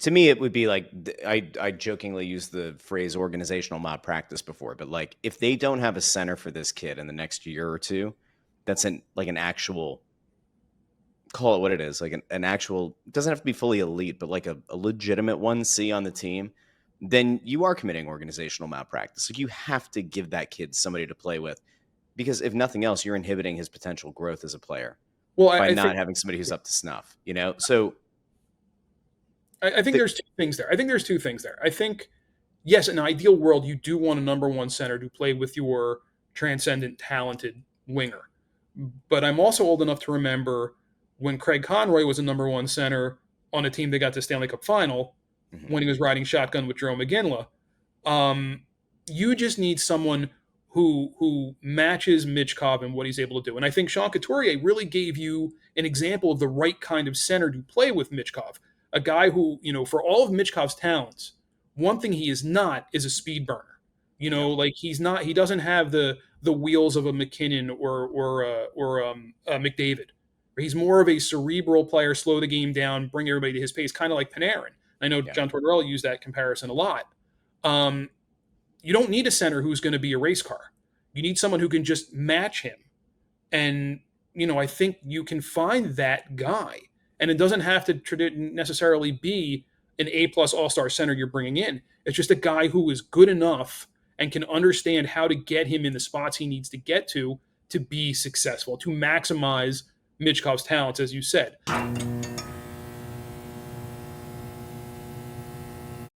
to me, it would be like I jokingly used the phrase organizational malpractice before, but like if they don't have a center for this kid in the next year or two, that's an actual, call it what it is, like an actual, it doesn't have to be fully elite, but like a legitimate 1C on the team, then you are committing organizational malpractice. Like you have to give that kid somebody to play with, because if nothing else, you're inhibiting his potential growth as a player Well, by I not think having somebody who's up to snuff, you know? So I think there's two things there. I think, yes, in an ideal world, you do want a number one center to play with your transcendent, talented winger. But I'm also old enough to remember when Craig Conroy was a number one center on a team that got to Stanley Cup final mhm. when he was riding shotgun with Jerome McGinley. Um, you just need someone who matches Michkov and what he's able to do. And I think Sean Couturier really gave you an example of the right kind of center to play with Michkov. A guy who, for all of Michkov's talents, one thing he is not is a speed burner. No. Like he doesn't have the wheels of a McKinnon or McDavid. He's more of a cerebral player, slow the game down, bring everybody to his pace, kind of like Panarin. I know Yeah. John Tortorella used that comparison a lot. Um, you don't need a center who's going to be a race car. You need someone who can just match him. And, I think you can find that guy. And it doesn't have to necessarily be an A-plus all-star center you're bringing in. It's just a guy who is good enough and can understand how to get him in the spots he needs to get to be successful, to maximize Michkov's talents, as you said.